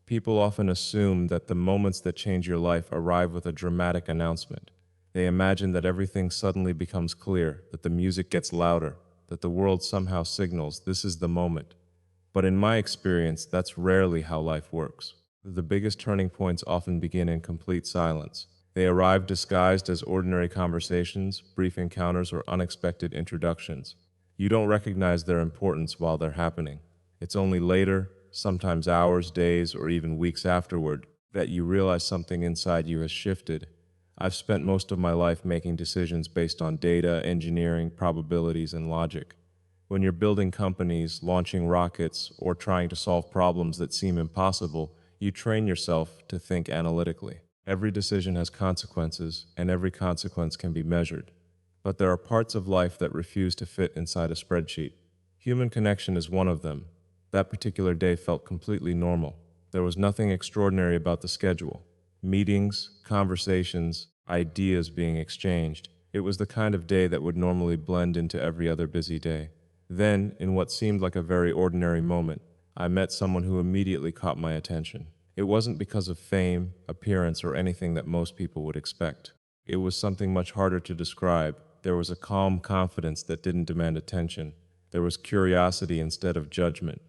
People often assume that the moments that change your life arrive with a dramatic announcement. They imagine that everything suddenly becomes clear, that the music gets louder, that the world somehow signals this is the moment. But in my experience, that's rarely how life works. The biggest turning points often begin in complete silence. They arrive disguised as ordinary conversations, brief encounters, or unexpected introductions. You don't recognize their importance while they're happening. It's only later, sometimes hours, days, or even weeks afterward, that you realize something inside you has shifted. I've spent most of my life making decisions based on data, engineering, probabilities, and logic. When you're building companies, launching rockets, or trying to solve problems that seem impossible, you train yourself to think analytically. Every decision has consequences, and every consequence can be measured. But there are parts of life that refuse to fit inside a spreadsheet. Human connection is one of them. That particular day felt completely normal. There was nothing extraordinary about the schedule. Meetings, conversations, ideas being exchanged. It was the kind of day that would normally blend into every other busy day. Then, in what seemed like a very ordinary moment, I met someone who immediately caught my attention. It wasn't because of fame, appearance, or anything that most people would expect. It was something much harder to describe. There was a calm confidence that didn't demand attention. There was curiosity instead of judgment.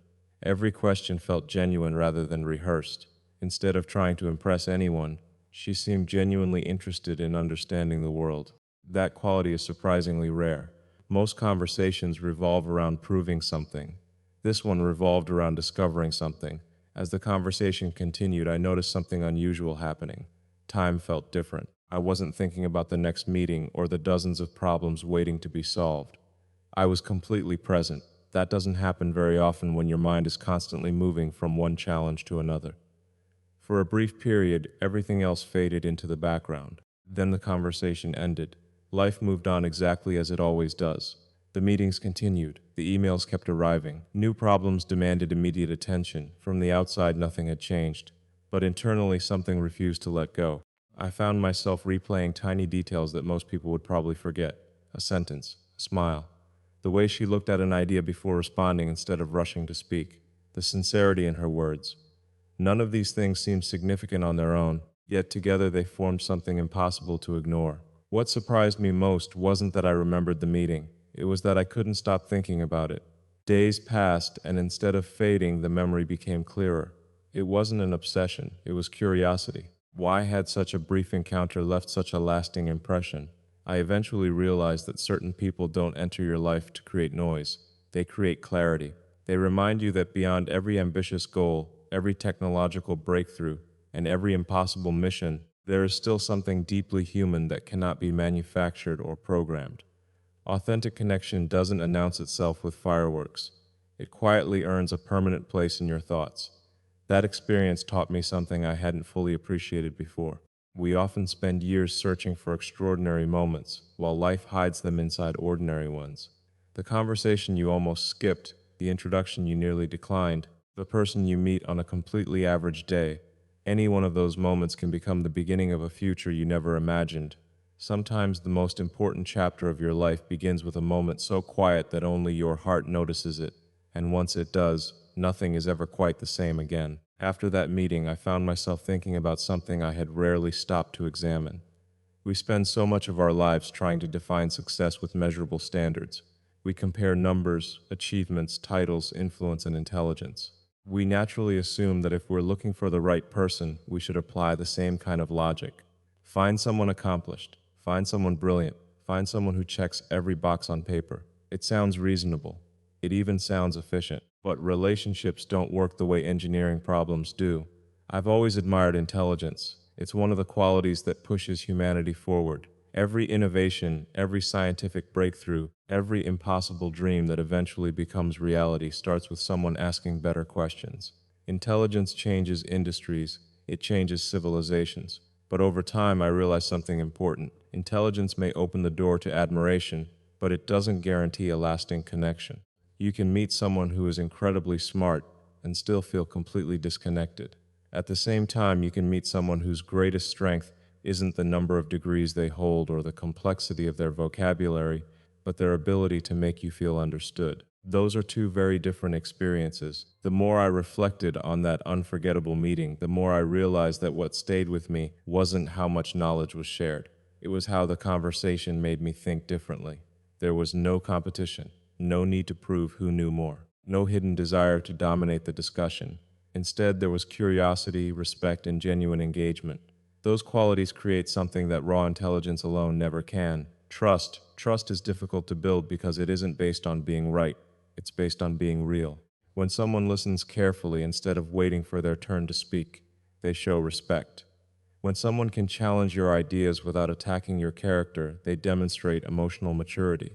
Every question felt genuine rather than rehearsed. Instead of trying to impress anyone, she seemed genuinely interested in understanding the world. That quality is surprisingly rare. Most conversations revolve around proving something. This one revolved around discovering something. As the conversation continued, I noticed something unusual happening. Time felt different. I wasn't thinking about the next meeting or the dozens of problems waiting to be solved. I was completely present. That doesn't happen very often when your mind is constantly moving from one challenge to another. For a brief period, everything else faded into the background. Then the conversation ended. Life moved on exactly as it always does. The meetings continued. The emails kept arriving. New problems demanded immediate attention. From the outside, nothing had changed. But internally, something refused to let go. I found myself replaying tiny details that most people would probably forget. A sentence, a smile, the way she looked at an idea before responding instead of rushing to speak, the sincerity in her words. None of these things seemed significant on their own, yet together they formed something impossible to ignore. What surprised me most wasn't that I remembered the meeting. It was that I couldn't stop thinking about it. Days passed, and instead of fading, the memory became clearer. It wasn't an obsession, it was curiosity. Why had such a brief encounter left such a lasting impression? I eventually realized that certain people don't enter your life to create noise. They create clarity. They remind you that beyond every ambitious goal, every technological breakthrough, and every impossible mission, there is still something deeply human that cannot be manufactured or programmed. Authentic connection doesn't announce itself with fireworks. It quietly earns a permanent place in your thoughts. That experience taught me something I hadn't fully appreciated before. We often spend years searching for extraordinary moments, while life hides them inside ordinary ones. The conversation you almost skipped, the introduction you nearly declined, the person you meet on a completely average day, any one of those moments can become the beginning of a future you never imagined. Sometimes the most important chapter of your life begins with a moment so quiet that only your heart notices it, and once it does, nothing is ever quite the same again. After that meeting, I found myself thinking about something I had rarely stopped to examine. We spend so much of our lives trying to define success with measurable standards. We compare numbers, achievements, titles, influence, and intelligence. We naturally assume that if we're looking for the right person, we should apply the same kind of logic. Find someone accomplished, find someone brilliant, find someone who checks every box on paper. It sounds reasonable. It even sounds efficient. But relationships don't work the way engineering problems do. I've always admired intelligence. It's one of the qualities that pushes humanity forward. Every innovation, every scientific breakthrough, every impossible dream that eventually becomes reality starts with someone asking better questions. Intelligence changes industries, it changes civilizations. But over time, I realized something important. Intelligence may open the door to admiration, but it doesn't guarantee a lasting connection. You can meet someone who is incredibly smart and still feel completely disconnected. At the same time, you can meet someone whose greatest strength isn't the number of degrees they hold or the complexity of their vocabulary, but their ability to make you feel understood. Those are two very different experiences. The more I reflected on that unforgettable meeting, the more I realized that what stayed with me wasn't how much knowledge was shared. It was how the conversation made me think differently. There was no competition, no need to prove who knew more, no hidden desire to dominate the discussion. Instead, there was curiosity, respect, and genuine engagement. Those qualities create something that raw intelligence alone never can. Trust. Trust is difficult to build because it isn't based on being right. It's based on being real. When someone listens carefully instead of waiting for their turn to speak, they show respect. When someone can challenge your ideas without attacking your character, they demonstrate emotional maturity.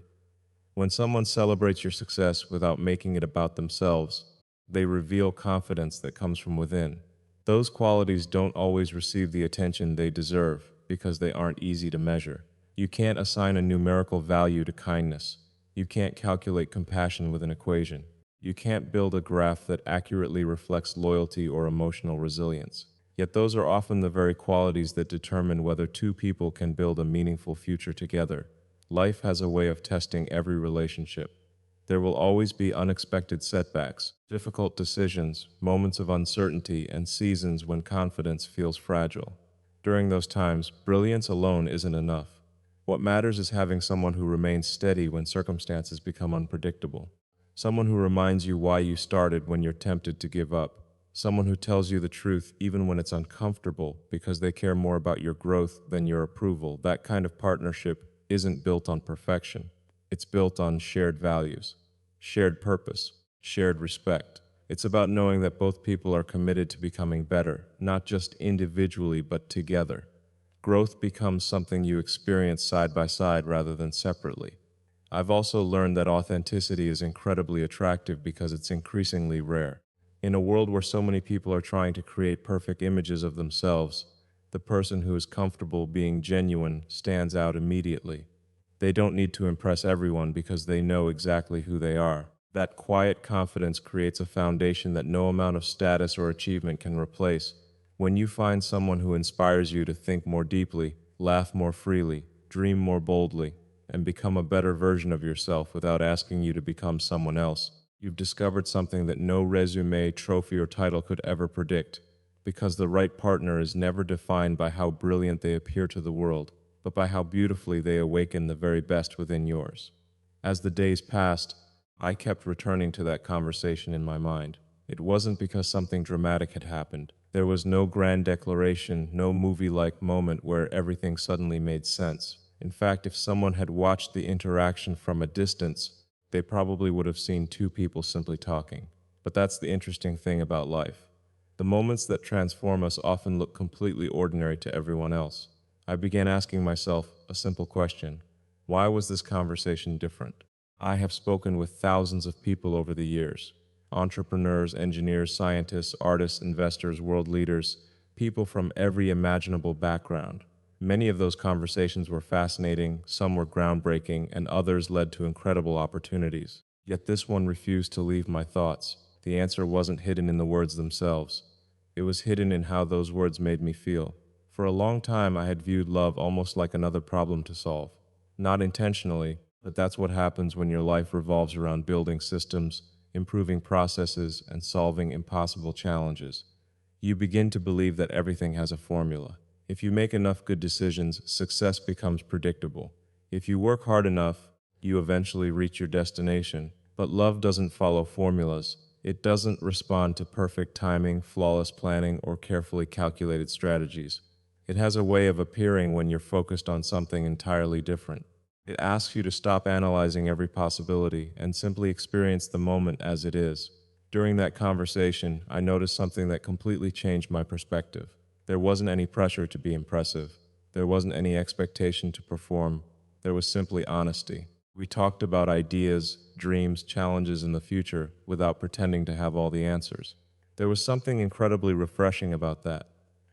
When someone celebrates your success without making it about themselves, they reveal confidence that comes from within. Those qualities don't always receive the attention they deserve because they aren't easy to measure. You can't assign a numerical value to kindness. You can't calculate compassion with an equation. You can't build a graph that accurately reflects loyalty or emotional resilience. Yet those are often the very qualities that determine whether two people can build a meaningful future together. Life has a way of testing every relationship. There will always be unexpected setbacks, difficult decisions, moments of uncertainty, and seasons when confidence feels fragile. During those times, brilliance alone isn't enough. What matters is having someone who remains steady when circumstances become unpredictable. Someone who reminds you why you started when you're tempted to give up. Someone who tells you the truth even when it's uncomfortable because they care more about your growth than your approval. That kind of partnership isn't built on perfection. It's built on shared values, shared purpose, shared respect. It's about knowing that both people are committed to becoming better, not just individually, but together. Growth becomes something you experience side by side rather than separately. I've also learned that authenticity is incredibly attractive because it's increasingly rare. In a world where so many people are trying to create perfect images of themselves, the person who is comfortable being genuine stands out immediately. They don't need to impress everyone because they know exactly who they are. That quiet confidence creates a foundation that no amount of status or achievement can replace. When you find someone who inspires you to think more deeply, laugh more freely, dream more boldly, and become a better version of yourself without asking you to become someone else, you've discovered something that no resume, trophy, or title could ever predict. Because the right partner is never defined by how brilliant they appear to the world, but by how beautifully they awaken the very best within yours. As the days passed, I kept returning to that conversation in my mind. It wasn't because something dramatic had happened. There was no grand declaration, no movie-like moment where everything suddenly made sense. In fact, if someone had watched the interaction from a distance, they probably would have seen two people simply talking. But that's the interesting thing about life. The moments that transform us often look completely ordinary to everyone else. I began asking myself a simple question. Why was this conversation different? I have spoken with thousands of people over the years. Entrepreneurs, engineers, scientists, artists, investors, world leaders, people from every imaginable background. Many of those conversations were fascinating, some were groundbreaking, and others led to incredible opportunities. Yet this one refused to leave my thoughts. The answer wasn't hidden in the words themselves. It was hidden in how those words made me feel. For a long time, I had viewed love almost like another problem to solve. Not intentionally, but that's what happens when your life revolves around building systems, improving processes, and solving impossible challenges. You begin to believe that everything has a formula. If you make enough good decisions, success becomes predictable. If you work hard enough, you eventually reach your destination. But love doesn't follow formulas. It doesn't respond to perfect timing, flawless planning, or carefully calculated strategies. It has a way of appearing when you're focused on something entirely different. It asks you to stop analyzing every possibility and simply experience the moment as it is. During that conversation, I noticed something that completely changed my perspective. There wasn't any pressure to be impressive. There wasn't any expectation to perform. There was simply honesty. We talked about ideas, dreams, challenges in the future without pretending to have all the answers. There was something incredibly refreshing about that.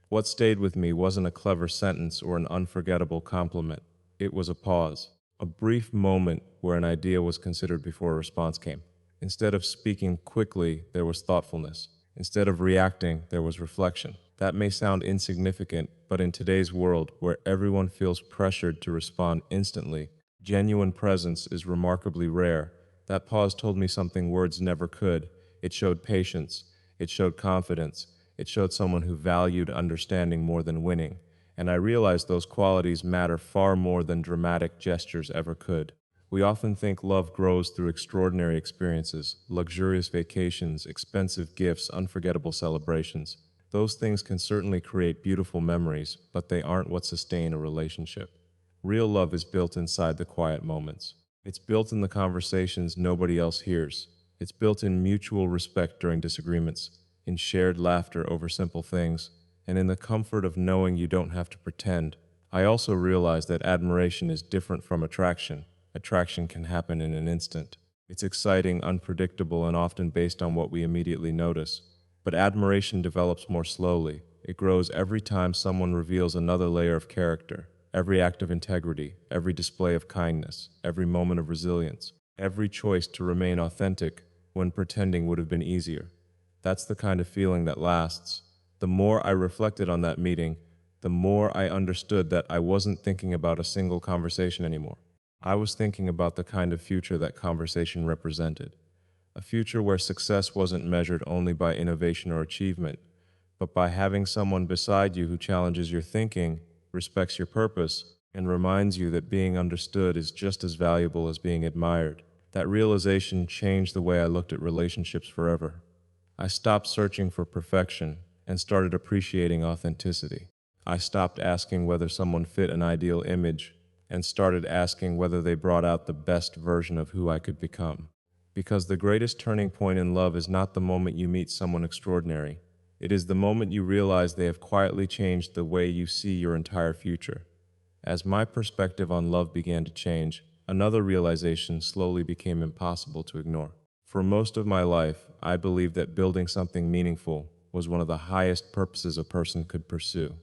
What stayed with me wasn't a clever sentence or an unforgettable compliment. It was a pause, a brief moment where an idea was considered before a response came. Instead of speaking quickly, there was thoughtfulness. Instead of reacting, there was reflection. That may sound insignificant, but in today's world, where everyone feels pressured to respond instantly, genuine presence is remarkably rare. That pause told me something words never could. It showed patience. It showed confidence. It showed someone who valued understanding more than winning. And I realized those qualities matter far more than dramatic gestures ever could. We often think love grows through extraordinary experiences, luxurious vacations, expensive gifts, unforgettable celebrations. Those things can certainly create beautiful memories, but they aren't what sustain a relationship. Real love is built inside the quiet moments. It's built in the conversations nobody else hears. It's built in mutual respect during disagreements, in shared laughter over simple things, and in the comfort of knowing you don't have to pretend. I also realize that admiration is different from attraction. Attraction can happen in an instant. It's exciting, unpredictable, and often based on what we immediately notice. But admiration develops more slowly. It grows every time someone reveals another layer of character, every act of integrity, every display of kindness, every moment of resilience, every choice to remain authentic when pretending would have been easier. That's the kind of feeling that lasts. The more I reflected on that meeting, the more I understood that I wasn't thinking about a single conversation anymore. I was thinking about the kind of future that conversation represented. A future where success wasn't measured only by innovation or achievement, but by having someone beside you who challenges your thinking, respects your purpose, and reminds you that being understood is just as valuable as being admired. That realization changed the way I looked at relationships forever. I stopped searching for perfection and started appreciating authenticity. I stopped asking whether someone fit an ideal image and started asking whether they brought out the best version of who I could become. Because the greatest turning point in love is not the moment you meet someone extraordinary. It is the moment you realize they have quietly changed the way you see your entire future. As my perspective on love began to change, another realization slowly became impossible to ignore. For most of my life, I believed that building something meaningful was one of the highest purposes a person could pursue.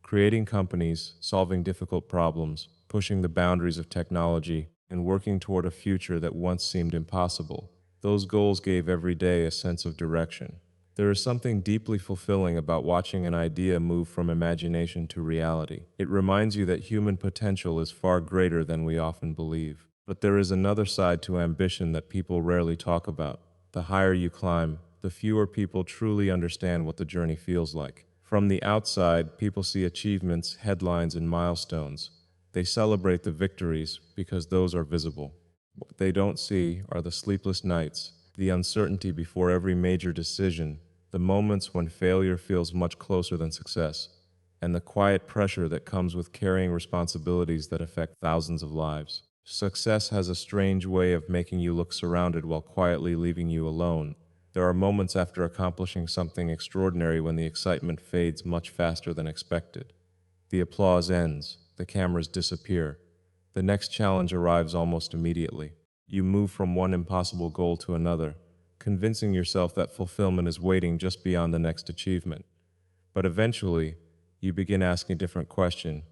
Creating companies, solving difficult problems, pushing the boundaries of technology, and working toward a future that once seemed impossible. Those goals gave every day a sense of direction. There is something deeply fulfilling about watching an idea move from imagination to reality. It reminds you that human potential is far greater than we often believe. But there is another side to ambition that people rarely talk about. The higher you climb, the fewer people truly understand what the journey feels like. From the outside, people see achievements, headlines, and milestones. They celebrate the victories because those are visible. What they don't see are the sleepless nights, the uncertainty before every major decision, the moments when failure feels much closer than success, and the quiet pressure that comes with carrying responsibilities that affect thousands of lives. Success has a strange way of making you look surrounded while quietly leaving you alone. There are moments after accomplishing something extraordinary when the excitement fades much faster than expected. The applause ends, the cameras disappear. The next challenge arrives almost immediately. You move from one impossible goal to another, convincing yourself that fulfillment is waiting just beyond the next achievement. But eventually, you begin asking a different question.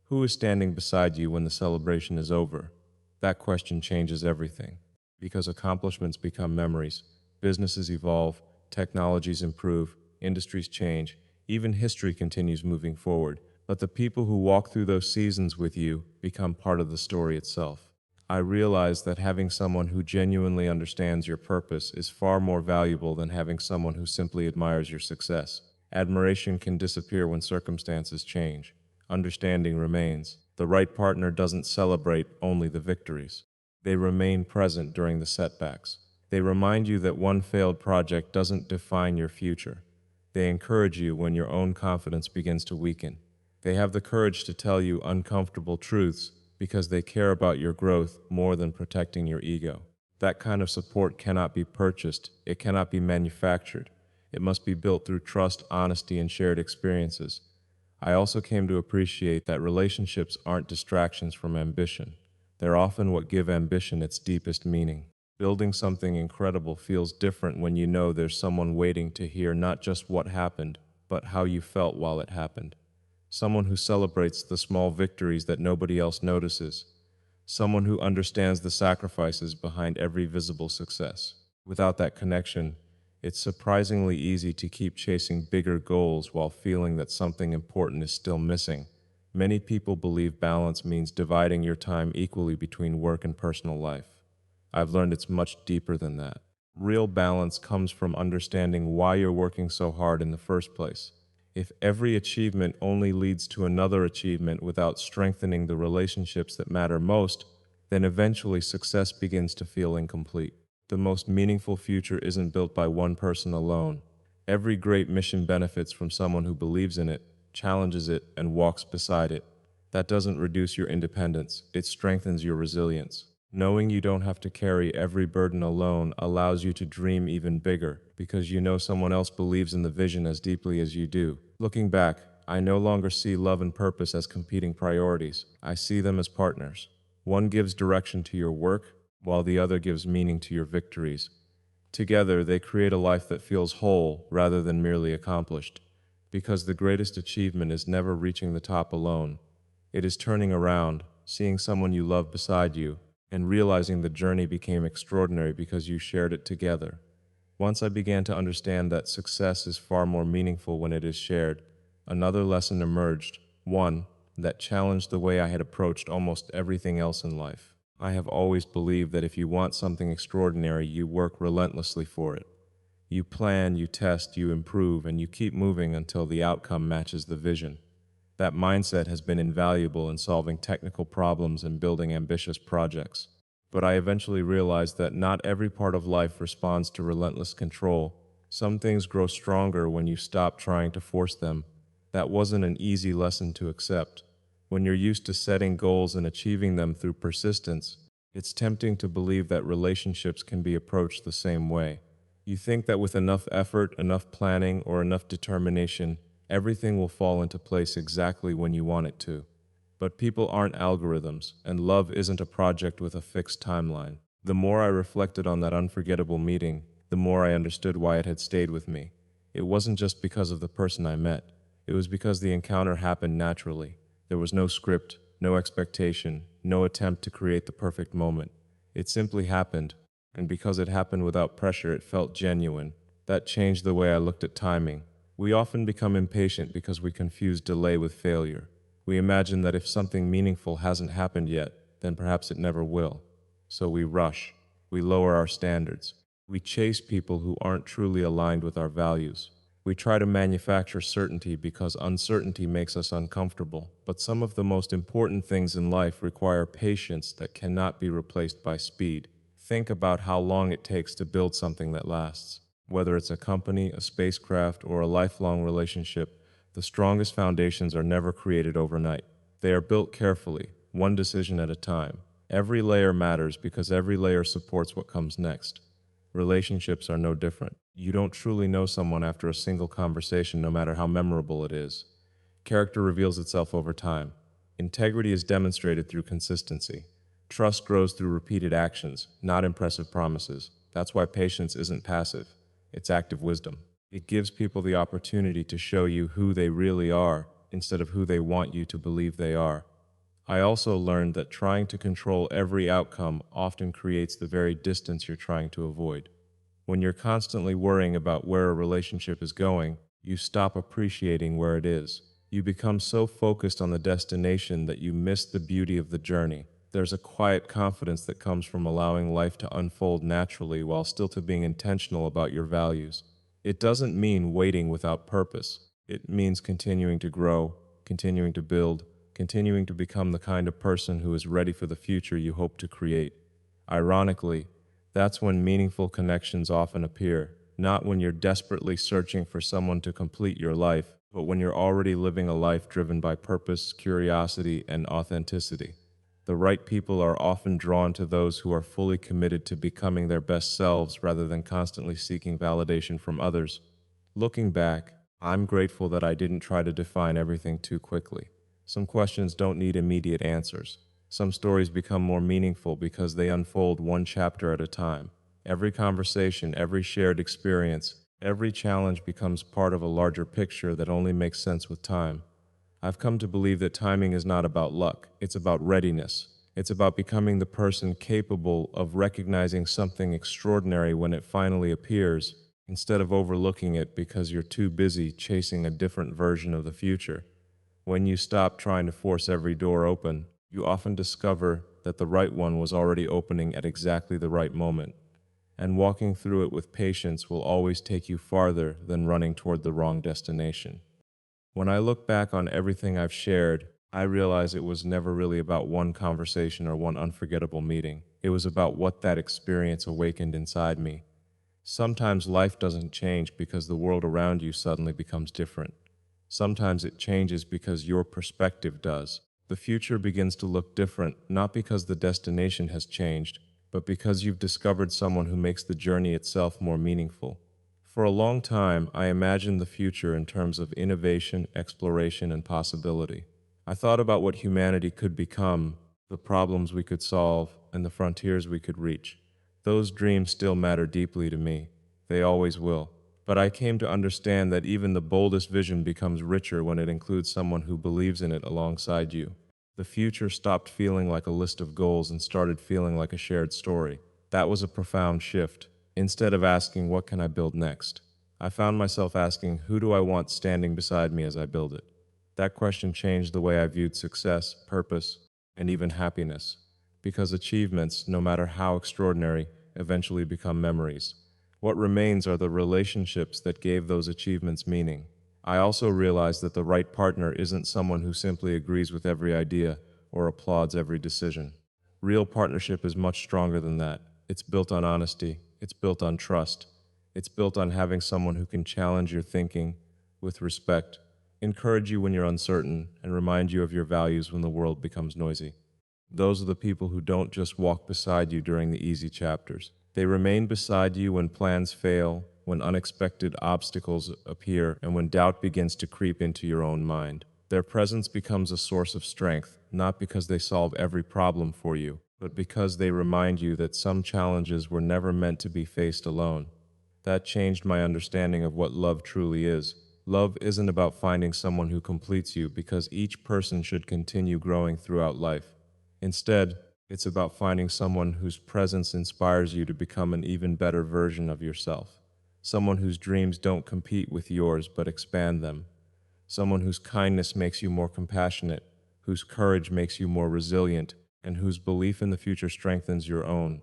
Who is standing beside you when the celebration is over? That question changes everything. Because accomplishments become memories, businesses evolve, technologies improve, industries change, even history continues moving forward. But the people who walk through those seasons with you become part of the story itself. I realize that having someone who genuinely understands your purpose is far more valuable than having someone who simply admires your success. Admiration can disappear when circumstances change. Understanding remains. The right partner doesn't celebrate only the victories. They remain present during the setbacks. They remind you that one failed project doesn't define your future. They encourage you when your own confidence begins to weaken. They have the courage to tell you uncomfortable truths because they care about your growth more than protecting your ego. That kind of support cannot be purchased. It cannot be manufactured. It must be built through trust, honesty, and shared experiences. I also came to appreciate that relationships aren't distractions from ambition. They're often what give ambition its deepest meaning. Building something incredible feels different when you know there's someone waiting to hear not just what happened, but how you felt while it happened. Someone who celebrates the small victories that nobody else notices. Someone who understands the sacrifices behind every visible success. Without that connection, it's surprisingly easy to keep chasing bigger goals while feeling that something important is still missing. Many people believe balance means dividing your time equally between work and personal life. I've learned it's much deeper than that. Real balance comes from understanding why you're working so hard in the first place. If every achievement only leads to another achievement without strengthening the relationships that matter most, then eventually success begins to feel incomplete. The most meaningful future isn't built by one person alone. Every great mission benefits from someone who believes in it, challenges it, and walks beside it. That doesn't reduce your independence, it strengthens your resilience. Knowing you don't have to carry every burden alone allows you to dream even bigger because you know someone else believes in the vision as deeply as you do. Looking back, I no longer see love and purpose as competing priorities. I see them as partners. One gives direction to your work, while the other gives meaning to your victories. Together, they create a life that feels whole rather than merely accomplished. Because the greatest achievement is never reaching the top alone. It is turning around, seeing someone you love beside you, and realizing the journey became extraordinary because you shared it together. Once I began to understand that success is far more meaningful when it is shared, another lesson emerged, one that challenged the way I had approached almost everything else in life. I have always believed that if you want something extraordinary, you work relentlessly for it. You plan, you test, you improve, and you keep moving until the outcome matches the vision. That mindset has been invaluable in solving technical problems and building ambitious projects. But I eventually realized that not every part of life responds to relentless control. Some things grow stronger when you stop trying to force them. That wasn't an easy lesson to accept. When you're used to setting goals and achieving them through persistence, it's tempting to believe that relationships can be approached the same way. You think that with enough effort, enough planning, or enough determination, everything will fall into place exactly when you want it to. But people aren't algorithms, and love isn't a project with a fixed timeline. The more I reflected on that unforgettable meeting, the more I understood why it had stayed with me. It wasn't just because of the person I met. It was because the encounter happened naturally. There was no script, no expectation, no attempt to create the perfect moment. It simply happened, and because it happened without pressure, it felt genuine. That changed the way I looked at timing. We often become impatient because we confuse delay with failure. We imagine that if something meaningful hasn't happened yet, then perhaps it never will. So we rush. We lower our standards. We chase people who aren't truly aligned with our values. We try to manufacture certainty because uncertainty makes us uncomfortable. But some of the most important things in life require patience that cannot be replaced by speed. Think about how long it takes to build something that lasts. Whether it's a company, a spacecraft, or a lifelong relationship, the strongest foundations are never created overnight. They are built carefully, one decision at a time. Every layer matters because every layer supports what comes next. Relationships are no different. You don't truly know someone after a single conversation, no matter how memorable it is. Character reveals itself over time. Integrity is demonstrated through consistency. Trust grows through repeated actions, not impressive promises. That's why patience isn't passive. It's active wisdom. It gives people the opportunity to show you who they really are instead of who they want you to believe they are. I also learned that trying to control every outcome often creates the very distance you're trying to avoid. When you're constantly worrying about where a relationship is going, you stop appreciating where it is. You become so focused on the destination that you miss the beauty of the journey. There's a quiet confidence that comes from allowing life to unfold naturally while still to being intentional about your values. It doesn't mean waiting without purpose. It means continuing to grow, continuing to build, continuing to become the kind of person who is ready for the future you hope to create. Ironically, that's when meaningful connections often appear, not when you're desperately searching for someone to complete your life, but when you're already living a life driven by purpose, curiosity, and authenticity. The right people are often drawn to those who are fully committed to becoming their best selves rather than constantly seeking validation from others. Looking back, I'm grateful that I didn't try to define everything too quickly. Some questions don't need immediate answers. Some stories become more meaningful because they unfold one chapter at a time. Every conversation, every shared experience, every challenge becomes part of a larger picture that only makes sense with time. I've come to believe that timing is not about luck, it's about readiness. It's about becoming the person capable of recognizing something extraordinary when it finally appears, instead of overlooking it because you're too busy chasing a different version of the future. When you stop trying to force every door open, you often discover that the right one was already opening at exactly the right moment, and walking through it with patience will always take you farther than running toward the wrong destination. When I look back on everything I've shared, I realize it was never really about one conversation or one unforgettable meeting. It was about what that experience awakened inside me. Sometimes life doesn't change because the world around you suddenly becomes different. Sometimes it changes because your perspective does. The future begins to look different, not because the destination has changed, but because you've discovered someone who makes the journey itself more meaningful. For a long time, I imagined the future in terms of innovation, exploration, and possibility. I thought about what humanity could become, the problems we could solve, and the frontiers we could reach. Those dreams still matter deeply to me. They always will. But I came to understand that even the boldest vision becomes richer when it includes someone who believes in it alongside you. The future stopped feeling like a list of goals and started feeling like a shared story. That was a profound shift. Instead of asking, "What can I build next?" I found myself asking, "Who do I want standing beside me as I build it?" That question changed the way I viewed success, purpose, and even happiness. Because achievements, no matter how extraordinary, eventually become memories. What remains are the relationships that gave those achievements meaning. I also realized that the right partner isn't someone who simply agrees with every idea or applauds every decision. Real partnership is much stronger than that. It's built on honesty, it's built on trust, it's built on having someone who can challenge your thinking with respect, encourage you when you're uncertain, and remind you of your values when the world becomes noisy. Those are the people who don't just walk beside you during the easy chapters. They remain beside you when plans fail, when unexpected obstacles appear, and when doubt begins to creep into your own mind. Their presence becomes a source of strength, not because they solve every problem for you, but because they remind you that some challenges were never meant to be faced alone. That changed my understanding of what love truly is. Love isn't about finding someone who completes you, because each person should continue growing throughout life. Instead, it's about finding someone whose presence inspires you to become an even better version of yourself. Someone whose dreams don't compete with yours but expand them. Someone whose kindness makes you more compassionate, whose courage makes you more resilient, and whose belief in the future strengthens your own.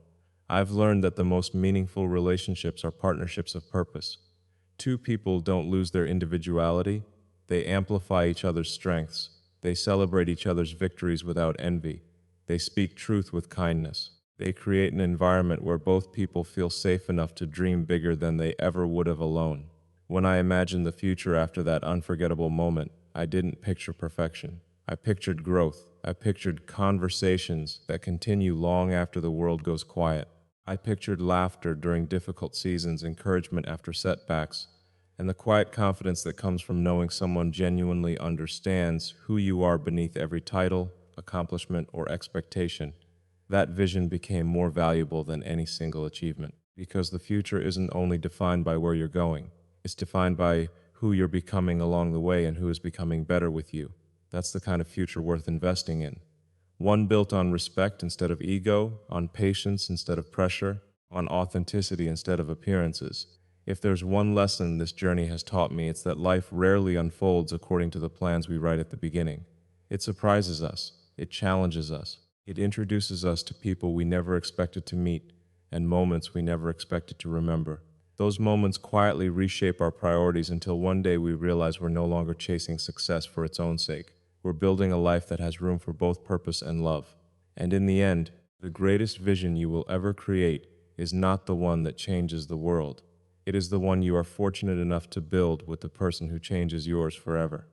I've learned that the most meaningful relationships are partnerships of purpose. Two people don't lose their individuality, they amplify each other's strengths. They celebrate each other's victories without envy. They speak truth with kindness. They create an environment where both people feel safe enough to dream bigger than they ever would have alone. When I imagined the future after that unforgettable moment, I didn't picture perfection. I pictured growth. I pictured conversations that continue long after the world goes quiet. I pictured laughter during difficult seasons, encouragement after setbacks, and the quiet confidence that comes from knowing someone genuinely understands who you are beneath every title, accomplishment, or expectation. That vision became more valuable than any single achievement, because the future isn't only defined by where you're going, it's defined by who you're becoming along the way and who is becoming better with you. That's the kind of future worth investing in. One built on respect instead of ego, on patience instead of pressure, on authenticity instead of appearances. If there's one lesson this journey has taught me, it's that life rarely unfolds according to the plans we write at the beginning. It surprises us, it challenges us, it introduces us to people we never expected to meet, and moments we never expected to remember. Those moments quietly reshape our priorities until one day we realize we're no longer chasing success for its own sake. We're building a life that has room for both purpose and love. And in the end, the greatest vision you will ever create is not the one that changes the world. It is the one you are fortunate enough to build with the person who changes yours forever.